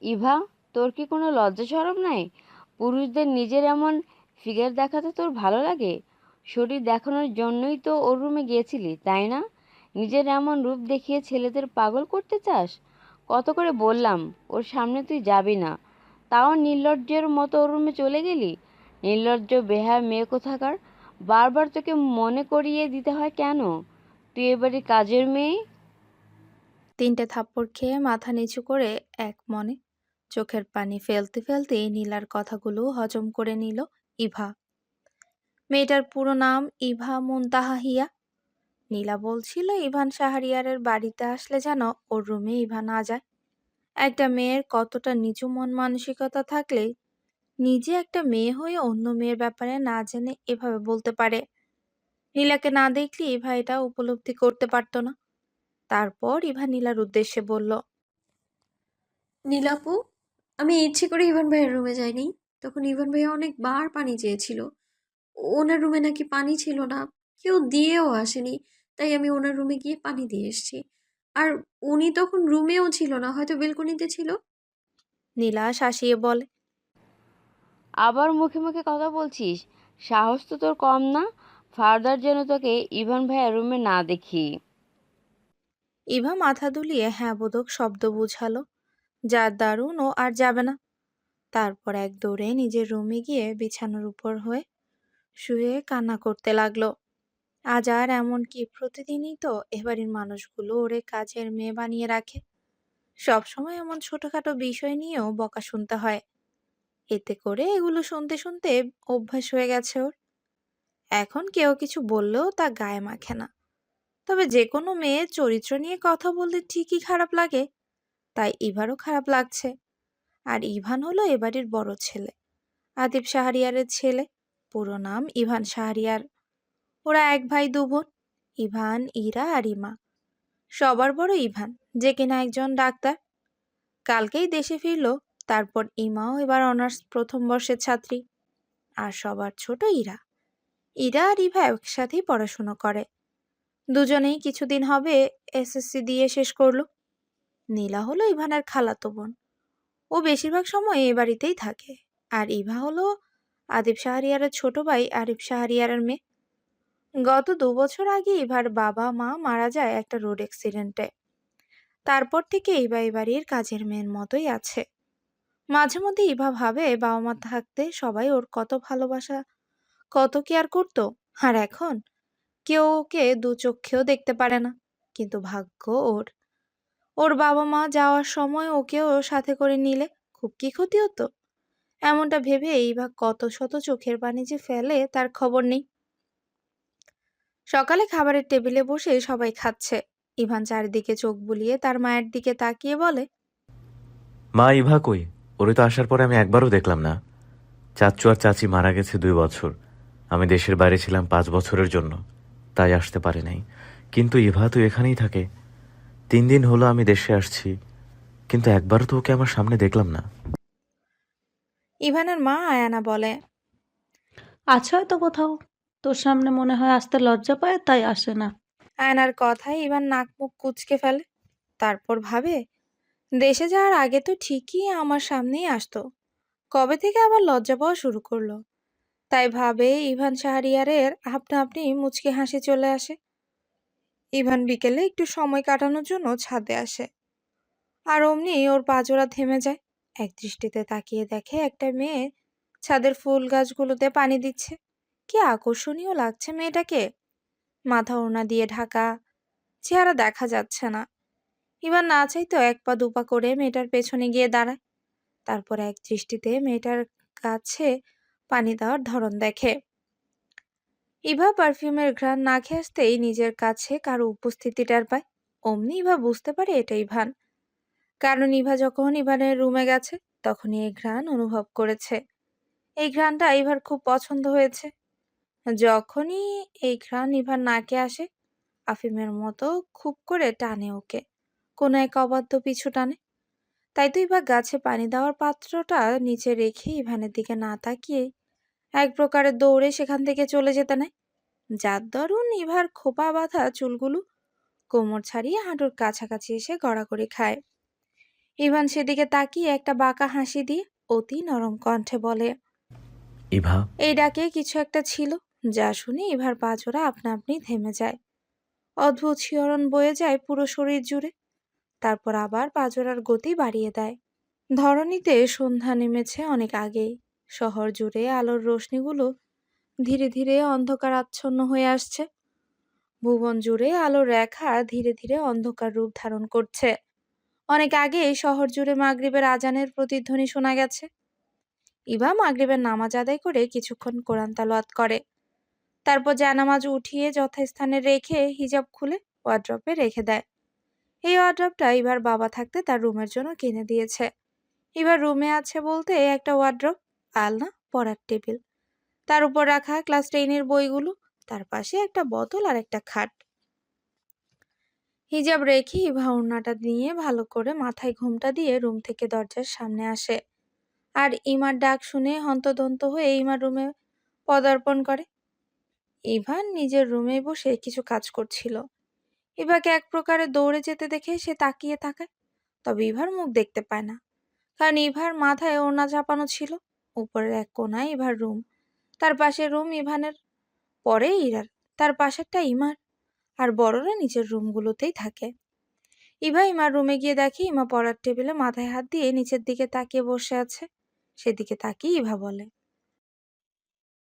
ইভা, তোর কি কোনো লজ্জা শরম নাই? পুরুষদের নিজের এমন ফিগার দেখাতে তোর ভালো লাগে? শরীর দেখানোর জন্যই তো ওর রুমে গিয়েছিলি, তাই না? নিজের এমন রূপ দেখিয়ে ছেলেদের পাগল করতে চাস? কত করে বললাম ওর সামনে তুই যাবি না, তাও নির্লজ্জের মতো ওর রুমে চলে গেলি। নির্লজ্জ বেহায়া মেয়ে কোথাকার! বারবার তোকে মনে করিয়ে দিতে হয় কেন? তুই এবারে কাজের মেয়ে। তিনটে থাপ্পড় খেয়ে মাথা নিচু করে এক মনে চোখের পানি ফেলতে ফেলতে নীলার কথাগুলো হজম করে নিল ইভা। মেয়েটার পুরো নাম ইভা মুনতাহা হিয়া। নীলা বলছিল ইভান শাহরিয়ারের বাড়িতে আসলে যেন ওর রুমে ইভা না যায়। একটা মেয়ের কতটা নিচু মন মানসিকতা থাকলে নিজে একটা মেয়ে হয়ে অন্য মেয়ের ব্যাপারে না জেনে এভাবে বলতে পারে। নীলাকে না দেখলে ইভা এটা উপলব্ধি করতে পারতো না। তারপর ইভা নীলার উদ্দেশ্যে বলল, নীলাপু, আমি ইচ্ছে করে ইভান ভাইয়ের রুমে যাইনি। তখন ইভান ভাইয়া অনেকবার পানি চেয়েছিল। ওনার রুমে নাকি পানি ছিল না, কেউ দিয়েও আসেনি। তাই আমি ওনার রুমে গিয়ে পানি দিয়ে এসেছি। আর উনি তখন রুমেও ছিল না, হয়তো বেলকনিতে ছিল। নীলা শাসিয়ে বলে। আবার মুখে মুখে কথা বলছিস? সাহস তো তোর কম না। ফার্দার যেন তোকে ইভান ভাইয়ের রুমে না দেখি। ইভা মাথা দুলিয়ে হ্যাঁ বোধক শব্দ বুঝালো, যার দারুণ ও আর যাবে না। তারপর এক দৌড়ে নিজের রুমে গিয়ে বিছানার উপর হয়ে শুয়ে কান্না করতে লাগলো। আজ আর এমন কি, প্রতিদিনই তো এবাড়ির মানুষগুলো ওরে কাজের মেয়ে বানিয়ে রাখে। সবসময় এমন ছোটখাটো বিষয় নিয়েও বকা শুনতে হয়। এতে করে এগুলো শুনতে শুনতে অভ্যাস হয়ে গেছে ওর। এখন কেউ কিছু বললেও তা গায়ে মাখে না। তবে যে কোনো মেয়ের চরিত্র নিয়ে কথা বললে ঠিকই খারাপ লাগে, তাই ইভারও খারাপ লাগছে। আর ইভান হলো এবাড়ির বড় ছেলে, আদিব শাহরিয়ারের ছেলে। পুরো নাম ইভান শাহরিয়ার। ওরা এক ভাই দু বোন, ইভান, ইরা আর ইমা। সবার বড় ইভান, যে কিনা একজন ডাক্তার। কালকেই দেশে ফিরল। তারপর ইমাও এবার অনার্স প্রথম বর্ষের ছাত্রী। আর সবার ছোট ইরা। ইরা আর ইভা একসাথেই পড়াশুনো করে। দুজনেই কিছুদিন হবে এসএসসি দিয়ে শেষ করলো। নীলা হলো ইভানের খালাতো বোন। ও বেশিরভাগ সময় এ বাড়িতেই থাকে। আর ইভা হলো আদিব শাহরিয়ারের ছোট ভাই আরিফ শাহরিয়ারের মেয়ে। গত 2 বছর আগে ইভার বাবা মা মারা যায় একটা রোড অ্যাক্সিডেন্টে। তারপর থেকে ইভা এই বাড়ির কাজের মেয়ের মতোই আছে। মাঝে মধ্যে ইভা ভাবে বাবা মা থাকতে সবাই ওর কত ভালোবাসা, কত কেয়ার করতো। আর এখন কেউ ওকে দু চোখেও দেখতে পারে না। কিন্তু ভাগ্য ওর, ওর বাবা মা যাওয়ার সময় ওকেও সাথে করে নিলে খুব কি ক্ষতি হতো। এমনটা ভেবে ইভা কত শত চোখের পানি যে ফেলে তার খবর নেই। সকালে খাবারের টেবিলে বসে সবাই খাচ্ছে। ইভান চারিদিকে চোখ বুলিয়ে তার মায়ের দিকে তাকিয়ে বলে, মা, ইভা কই? ওরে তো আসার পরে আমি একবারও দেখলাম না। চাচ্চু আর চাচি মারা গেছে 2 বছর। আমি দেশের বাইরে ছিলাম 5 বছরের জন্য, তাই আসতে পারি নাই। কিন্তু ইভা তো এখানেই থাকে। 3 দিন হলো আমি দেশে আসছি, কিন্তু একবারও তো ওকে আমার সামনে দেখলাম না। ইভানের মা আয়ানা বলে, আছে হয়তো কোথাও, তোর সামনে মনে হয় আসতে লজ্জা পায় তাই আসে না। আয়নার কথায় ইভান নাক মুখ কুঁচকে ফেলে। তারপর ভাবে, দেশে যাওয়ার আগে তো ঠিকই আমার সামনেই আসতো, কবে থেকে আবার লজ্জা পাওয়া শুরু করলো। তাই ভাবে ইভান শাহরিয়ারের আপনা আপনি মুচকি হাসি চলে আসে। ইভান বিকেলে একটু সময় কাটানোর জন্য ছাদে আসে। আর অমনি ওর পাজোড়া থেমে যায়। এক দৃষ্টিতে তাকিয়ে দেখে একটা মেয়ে ছাদের ফুল গাছগুলোতে পানি দিচ্ছে। কি আকর্ষণীয় লাগছে মেয়েটাকে। মাথা ওড়না দিয়ে ঢাকা, চেহারা দেখা যাচ্ছে না। ইভান না চাইতেও এক পা দুপা করে মেয়েটার পেছনে গিয়ে দাঁড়ায়। তারপর এক দৃষ্টিতে মেয়েটার কাছে পানি দেওয়ার ধরন দেখে। ইভা পারফিউমের ঘ্রাণ নাকে আসতেই নিজের কাছে কারো উপস্থিতি টের পায়। অমনি ইভা বুঝতে পারে এটা ইভান। কারণ ইভা যখন ইভানের রুমে গেছে তখনই এই ঘ্রাণ অনুভব করেছে। এই ঘ্রাণটা ইভার খুব পছন্দ হয়েছে। যখনই এই ঘ্রাণ ইভার নাকে আসে, আফিমের মতো খুব করে টানে ওকে, কোনো এক অবাধ্য পিছু টানে। তাই তো ইভা গাছে পানি দেওয়ার পাত্রটা নিচে রেখে ইভানের দিকে না তাকিয়ে এক প্রকারে দৌড়ে সেখান থেকে চলে যেতে নেয়। যার দরুন ইভার খোপা বাঁধা চুলগুলো কোমর ছাড়িয়ে হাঁটুর কাছাকাছি এসে গড়াগড়ি খায়। ইভান সেদিকে তাকিয়ে একটা বাঁকা হাসি দিয়ে অতি নরম কণ্ঠে বলে, ইভা। এই ডাকে কিছু একটা ছিল, যা শুনে ইভার পাঁজরা আপনা আপনি থেমে যায়। অদ্ভুত শিহরণ বয়ে যায় পুরো শরীর জুড়ে। তারপর আবার পাঁজরার গতি বাড়িয়ে দেয়। ধরণীতে সন্ধ্যা নেমেছে অনেক আগেই। শহর জুড়ে আলোর রশ্মিগুলো ধীরে ধীরে অন্ধকার আচ্ছন্ন হয়ে আসছে। ভুবন জুড়ে আলোর রেখা ধীরে ধীরে অন্ধকার রূপ ধারণ করছে। অনেক আগেই শহর জুড়ে মাগরিবের আজানের প্রতিধ্বনি শোনা গেছে। ইভা মাগরিবের নামাজ আদায় করে কিছুক্ষণ কোরআন তালাওয়াত করে। তারপর জানামাজ উঠিয়ে যথাস্থানে রেখে হিজাব খুলে ওয়ার্ড্রপে রেখে দেয়। এই ওয়ার্ড্রপটা ইভার বাবা থাকতে তার রুমের জন্য কিনে দিয়েছে। এবার রুমে আছে বলতে একটা ওয়ার্ড্রপ, আলনা, পড়ার টেবিল, তার উপর রাখা ক্লাস 10-এর বইগুলো, তার পাশে একটা বোতল আর একটা খাট। হিজাব রেখে ইভা ওড়নাটা নিয়ে ভালো করে মাথায় ঘোমটা দিয়ে রুম থেকে দরজার সামনে আসে। আর ইমার ডাক শুনে হন্তদন্ত হয়ে ইমার রুমে পদার্পণ করে। ইভা নিজের রুমে বসে কিছু কাজ করছিল। ইভাকে এক প্রকারে দৌড়ে যেতে দেখে সে তাকিয়ে থাকে, তবে ইভার মুখ দেখতে পায় না, কারণ ইভার মাথায় ওড়না চাপানো ছিল। উপরের এক কোনায় ইভার রুম, তার পাশে রুম ইভানের, পরে ইরার, তার পাশেরটা ইমার, আর বড়রা নিচের রুমগুলোতেই থাকে। ইভা ইমার রুমে গিয়ে দেখে ইমা পড়ার টেবিলে মাথায় হাত দিয়ে নিচের দিকে তাকিয়ে বসে আছে। সেদিকে তাকিয়ে ইভা বলে,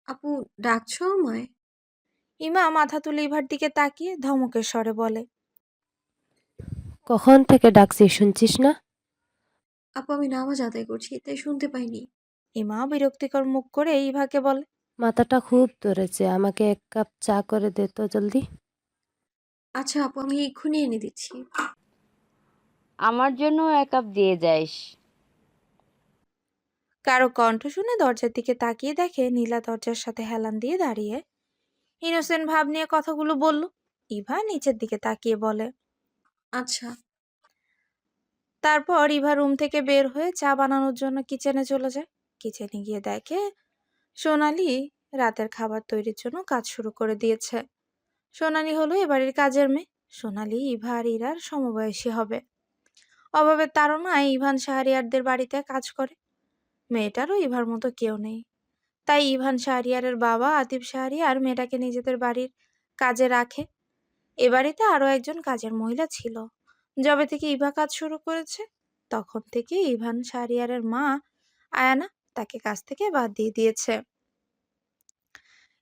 আপু, ডাকছো আমায়? ইমা মাথা তুলে ইভার দিকে তাকিয়ে ধমকের স্বরে বলে, কখন থেকে ডাকছি শুনছিস না? আপু, আমি নামাজ আদায় করছি, তাই শুনতে পাইনি। ইমা বিরক্তিকর মুখ করে ইভাকে বলে, মাথাটা খুব ধরেছে, আমাকে এক কাপ চা করে দে তো জলদি। আচ্ছা আপু, আমি এক্ষুনি এনে দিচ্ছি। আমার জন্য এক কাপ দিয়ে যাস। কারো কণ্ঠ শুনে দরজার দিকে তাকিয়ে দেখে নীলা দরজার সাথে হেলান দিয়ে দাঁড়িয়ে ইনোসেন্ট ভাব নিয়ে কথাগুলো বলল। ইভা নিচের দিকে তাকিয়ে বলে, আচ্ছা। তারপর ইভা রুম থেকে বের হয়ে চা বানানোর জন্য কিচেনে চলে যায়। কিচেনে গিয়ে দেখে সোনালি রাতের খাবার তৈরির জন্য কাজ শুরু করে দিয়েছে। সোনালি হলো এ বাড়ির কাজের মেয়ে। সোনালি ইভা আর ইরার সমবয়সী হবে। অভাবের তাড়নায় ইভান শাহরিয়ারদের বাড়িতে কাজ করে। মেয়েটারও ইভার মতো কেউ নেই, তাই ইভান শাহরিয়ারের বাবা আতিফ শাহরিয়ার মেয়েটাকে নিজেদের বাড়ির কাজে রাখে। এ বাড়িতে আরো একজন কাজের মহিলা ছিল। যবে থেকে ইভা কাজ শুরু করেছে, তখন থেকে ইভান শাহরিয়ারের মা আয়ানা তাকে কাজ থেকে বাদ দিয়ে দিয়েছে।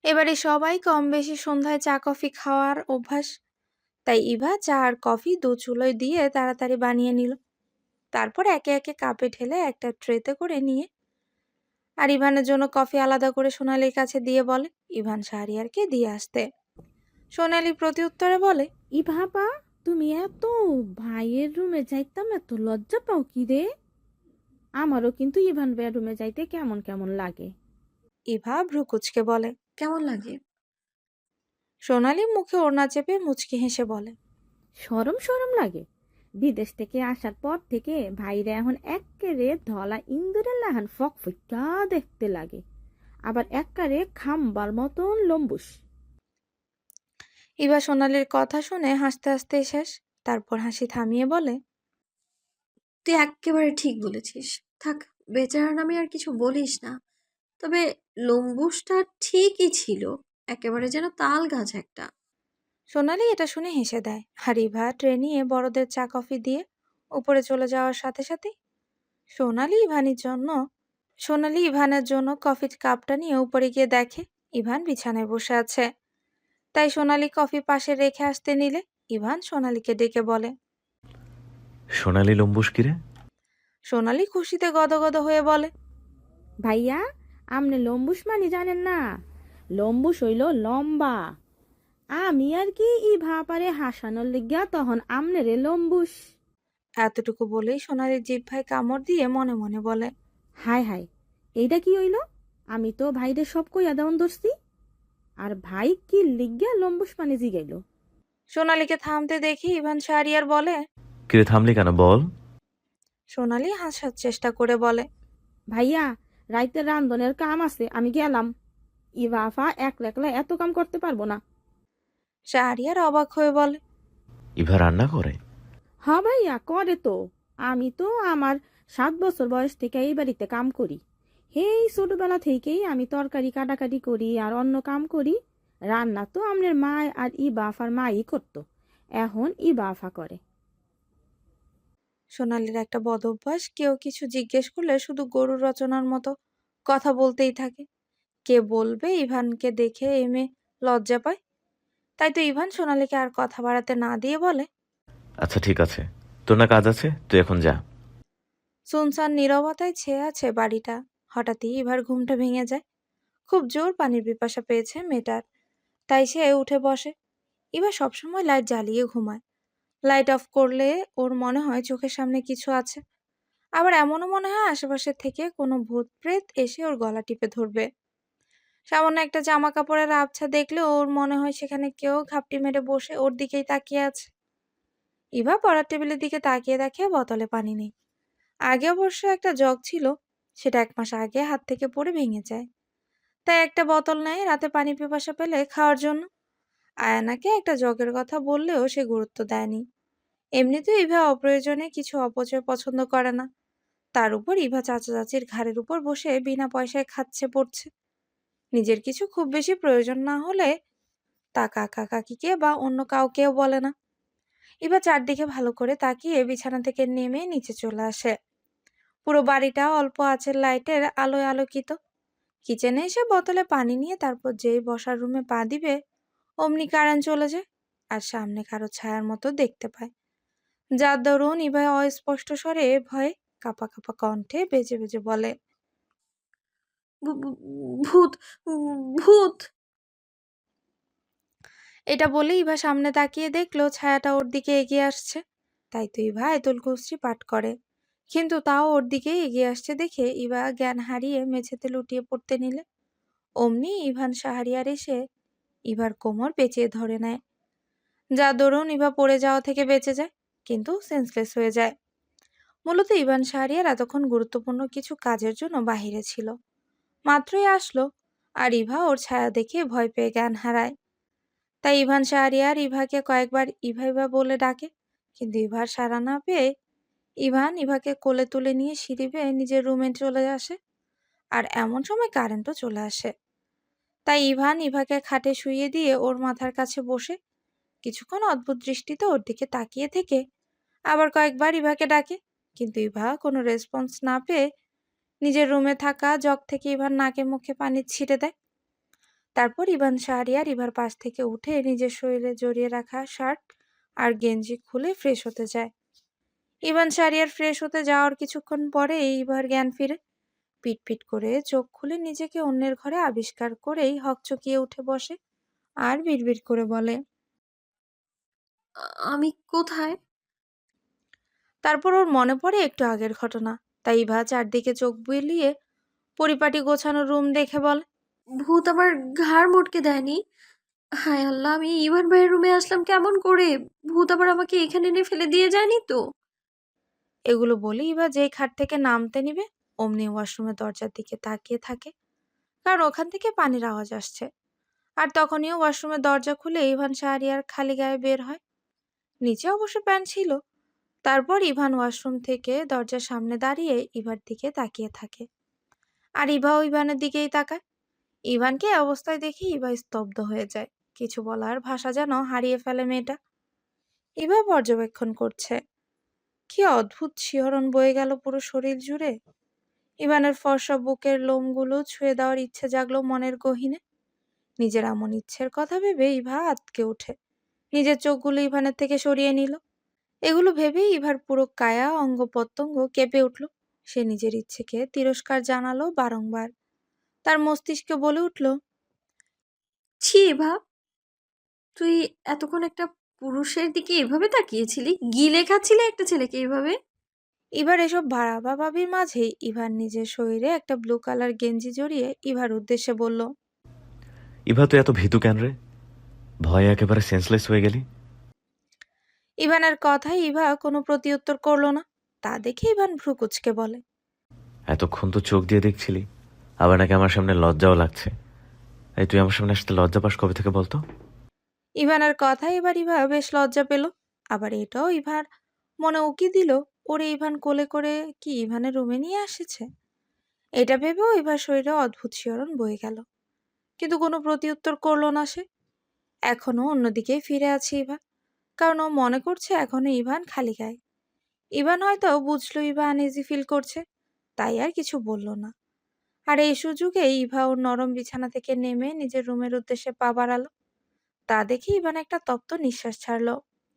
এবারে সবাই কম বেশি সন্ধ্যায় চা কফি খাওয়ার অভ্যাস, তাই ইভা চা আর কফি দু চুলোয় দিয়ে তাড়াতাড়ি বানিয়ে নিল। তারপর একে একে কাপে ঢেলে একটা ট্রেতে করে নিয়ে আর ইভানের জন্য কফি আলাদা করে সোনালির কাছে দিয়ে বলে ইভান শাহরিয়ারকে দিয়ে আসতে। সোনালি প্রতিউত্তরে বলে, ই ভাবা, তুমি এত ভাইয়ের রুমে যাইতাম এত লজ্জা পাও কি রে? আমারও কিন্তু ইভান ভাইয়ের রুমে যাইতে কেমন কেমন লাগে। ইভা ভ্রু কুচকে বলে। কেমন লাগে? সোনালি মুখে ওড়না চেপে মুচকি হেসে বলে, সরম সরম লাগে। বিদেশ থেকে আসার পর থেকে ভাইরা এখন এক্কেরে ধলা ইন্দুরের লাহান ফকফকা দেখতে লাগে, আবার এক্কারে খাম্বার মতন লম্বুস। ইভা সোনালির কথা শুনে হাসতে হাসতে শেষ। তারপর হাসি থামিয়ে বলে, তুই একেবারে ঠিক বলেছিস। থাক, বেচারার নামে আর কিছু বলিস না। তবে লম্বুসটা ঠিকই ছিল, একেবারে যেন তাল গাছ একটা। সোনালি এটা শুনে হেসে দেয়। আর ইভা ট্রে নিয়ে বড়দের চা কফি দিয়ে উপরে চলে যাওয়ার সাথে সাথে সোনালি ইভানের জন্য কফির কাপটা নিয়ে উপরে গিয়ে দেখে ইভান বিছানায় বসে আছে। তাই সোনালি কফি পাশে রেখে আসতে নিলে ইভান সোনালিকে ডেকে বলে। সোনালি লম্বুস কিরে? সোনালি খুশিতে গদগদ হয়ে বলে, ভাইয়া, আমনে লম্বুস মানে জানেন না? লম্বুস হইল লম্বা। আমি আর কি ই ভাপারে হাসানোর লিগা তখন আমনে রে লম্বুস। এতটুকু বলেই সোনালির জিহ্বায় কামড় দিয়ে মনে মনে বলে, হায় হায়, এইটা কি হইল? আমি তো ভাইরে সব কইয়া দেওয়ান ধরছি, আর ভাই কি লিগা লম্বুস মানে জিগাইল। সোনালিকে থামতে দেখে ইভান শাহরিয়ার বলে। কিরে থামলি কেন বল? সোনালি হাসার চেষ্টা করে বলে, ভাইয়া, রাইতের রান্ধনের কাম আছে, আমি গেলাম। ইভাফা একলা একলা এত কাম করতে পারবো না। শাহরিয়ার অবাক হয়ে বলে, ইভা রান্না করে? হ্যাঁ ভাইয়া, করে তো। আমি তো আমার 7 বছর বয়স থেকে এই বাড়িতে কাম করি। এই ছোটবেলা থেকেই আমি তরকারি কাটাকাটি করি আর অন্য কাম করি। রান্না তো আমাদের মা আর আফার মাই করতো, এখন আফা করে। সোনালির একটা বদ অভ্যাস, কেউ কিছু জিজ্ঞেস করলে শুধু গরুর রচনার মতো কথা বলতেই থাকে। কে বলবে ইভানকে দেখে এই মেয়ে লজ্জা পায়। তাই তো ইভান সোনালিকে আর কথা বাড়াতে না দিয়ে বলে, আচ্ছা ঠিক আছে, তোর না কাজ আছে, তুই এখন যা। সুনসান নীরবতায় ছেয়ে আছে বাড়িটা। হঠাৎই ইভার ঘুমটা ভেঙে যায়। খুব জোর পানির পিপাসা পেয়েছে মেয়েটার, তাই সে উঠে বসে। ইভা সবসময় লাইট জ্বালিয়ে ঘুমায়। লাইট অফ করলে ওর মনে হয় চোখের সামনে কিছু আছে, আবার এমনও মনে হয় আশেপাশে থেকে কোনো ভূত প্রেত এসে ওর গলা টিপে ধরবে। সামান্য একটা জামা কাপড়ের আবছা দেখলে ওর মনে হয় সেখানে কেউ ঘাপটি মেরে বসে ওর দিকেই তাকিয়ে আছে। ইভা পড়ার টেবিলের দিকে তাকিয়ে দেখে বোতলে পানি নেই। আগে অবশ্য একটা জগ ছিল, সেটা 1 মাস আগে হাত থেকে পড়ে ভেঙে যায়। তাই একটা বোতল নেয় রাতে পানি পিপাসা পেলে খাওয়ার জন্য। আয়ানাকে একটা জগের কথা বললেও সে গুরুত্ব দেয়নি। এমনিতেও ইভা অপ্রয়োজনে কিছু অপচয় পছন্দ করে না। তার উপর ইভা চাচা চাচির ঘাড়ের উপর বসে বিনা পয়সায় খাচ্ছে পড়ছে। নিজের কিছু খুব বেশি প্রয়োজন না হলে তা কাকা কাকিকে বা অন্য কাউকেও বলে না। ইভা চারদিকে ভালো করে তাকিয়ে বিছানা থেকে নেমে নিচে চলে আসে। পুরো বাড়িটা অল্প আঁচের লাইটের আলোয় আলোকিত। কিচেনে এসে বোতলে পানি নিয়ে তারপর যেই বসার রুমে পা দিবে অমনি কারেন্ট চলে যায়, আর সামনে কারো ছায়ার মতো দেখতে পায়। যার দরুন ইভা অস্পষ্ট স্বরে ভয়ে কাঁপা কাঁপা কণ্ঠে বেজে বেজে বলে, ভূ- ভূ- ভূত, ভূত। এটা বলে ইভা সামনে তাকিয়ে দেখলো ছায়াটা ওর দিকে এগিয়ে আসছে। তাই তো ইভা আয়তুল কুরসি পাঠ করে, কিন্তু তাও ওর দিকে এগিয়ে আসছে দেখে ইভা জ্ঞান হারিয়ে মেঝেতে লুটিয়ে পড়তে নিলে অমনি ইভান শাহরিয়ার এসে ইভার কোমর পেঁচিয়ে ধরে নেয়। যা দরুন ইভা পড়ে যাওয়া থেকে বেঁচে যায়, কিন্তু সেন্সলেস হয়ে যায়। মূলত ইভান শাহরিয়ার এতক্ষণ গুরুত্বপূর্ণ কিছু কাজের জন্য বাহিরে ছিল, মাত্রই আসলো, আর ইভা ওর ছায়া দেখে ভয় পেয়ে জ্ঞান হারায়। তাই ইভান শাহরিয়ার ইভাকে কয়েকবার ইভা ইভা বলে ডাকে, কিন্তু ইভার সাড়া না পেয়ে ইভান ইভাকে কোলে তুলে নিয়ে সিঁড়ি বেয়ে নিজের রুমে চলে আসে। আর এমন সময় কারেন্টও চলে আসে। তাই ইভান ইভাকে খাটে শুইয়ে দিয়ে ওর মাথার কাছে বসে কিছুক্ষণ অদ্ভুত দৃষ্টিতে ওর দিকে তাকিয়ে থেকে আবার কয়েকবার ইভাকে ডাকে, কিন্তু ইভা কোনো রেসপন্স না পেয়ে নিজের রুমে থাকা জগ থেকে ইভার নাকে মুখে পানি ছিটে দেয়। তারপর ইভান শাহরিয়ার ইভার পাশ থেকে উঠে নিজের শরীরে জড়িয়ে রাখা শার্ট আর গেঞ্জি খুলে ফ্রেশ হতে যায়। ইভান শাহরিয়ার ফ্রেশ হতে যাওয়ার কিছুক্ষণ পরে ইভার জ্ঞান ফিরে। পিট পিট করে চোখ খুলে নিজেকে অন্যের ঘরে আবিষ্কার করেই হকচকিয়ে উঠে বসে আর বিড়বিড় করে বলে, আমি কোথায়? তারপর ওর মনে পড়ে একটু আগের ঘটনা। তাই ইভা চারদিকে চোখ বুলিয়ে পরিপাটি গোছানো রুম দেখে বলে, ভূত আমার ঘাড় মটকে দেয়নি? হায় আল্লাহ, আমি ইভান ভাইয়ের রুমে আসলাম কেমন করে? ভূত আবার আমাকে এখানে এনে ফেলে দিয়ে যায়নি তো? এগুলো বলে ইভা যেই খাট থেকে নামতে নিবে অমনি ওয়াশরুমের দরজার দিকে তাকিয়ে থাকে, কারণ ওখান থেকে পানির আওয়াজ আসছে। আর তখনই ওয়াশরুমের দরজা খুলে ইভান শাহরিয়ার খালি গায়ে বের হয়। নিচে অবশ্য প্যান্ট ছিল। তারপর ইভান ওয়াশরুম থেকে দরজার সামনে দাঁড়িয়ে ইভার দিকে তাকিয়ে থাকে, আর ইভাও ইভানের দিকেই তাকায়। ইভানকে এই অবস্থায় দেখে ইভা স্তব্ধ হয়ে যায়। কিছু বলার ভাষা যেন হারিয়ে ফেলে মেয়েটা। ইভা পর্যবেক্ষণ করছে। কি অদ্ভুত শিহরণ বয়ে গেল পুরো শরীর জুড়ে। ইভানের ফর্সা বুকের লোমগুলো ছুঁয়ে দেওয়ার ইচ্ছে জাগলো মনের গহীনে। নিজের এমন ইচ্ছের কথা ভেবে ইভা আঁতকে ওঠে, নিজের চোখগুলো ইভানের থেকে সরিয়ে নিল। এগুলো ভেবেই ইভার পুরো কায়া অঙ্গ প্রত্যঙ্গ কেঁপে উঠল। সে নিজের ইচ্ছেকে তিরস্কার জানালো বারংবার। তার মস্তিষ্কে বলে উঠল, ছি এভা, তুই এতক্ষণ একটা পুরুষের দিকে এভাবে তাকিয়েছিলি? গিলে খাচ্ছিলে একটা ছেলেকে এভাবে? এবার এসব ভাবাভাবির মাঝেই ইভার নিজের শরীরে একটা ব্লু কালার গেঞ্জি জড়িয়ে ইভার উদ্দেশ্যে বলল, ইভা তুই এত ভীতু কেন রে? ভয়ে একেবারে সেন্সলেস হয়ে গেলি? ইভানের কথায় ইভা কোনো প্রতিউত্তর করলো না। তা দেখে ইভান ভ্রু কুঁচকে বলে, এতক্ষণ তো চোখ দিয়ে দেখছিলি, আবার নাকি আমার সামনে লজ্জাও লাগছে। এই তুই আমার সামনে আসতে লজ্জা পাস কবে থেকে বলতো? ইভানের কথায় এবার ইভা বেশ লজ্জা পেল। আবার এটাও ইভার মনে উকি দিল ওরে ইভান কোলে করে কি ইভানের রুমে নিয়ে এসেছে। এটা ভেবেও ইভার শরীরে অদ্ভুত শিহরণ বয়ে গেল, কিন্তু কোনো প্রতিউত্তর করলো না সে। এখনো অন্যদিকেই ফিরে আছে ইভা, কারণ ও মনে করছে এখনো ইভান খালি গায়ে। ইভান হয়তো বুঝলো ইভা আনইজি ফিল করছে, তাই আর কিছু বলল না। আর এই সুযোগে ইভা ওর নরম বিছানা থেকে নেমে নিজের রুমের উদ্দেশ্যে পা বাড়ালো। তা দেখে ইভান একটা তপ্ত নিঃশ্বাস ছাড়লো।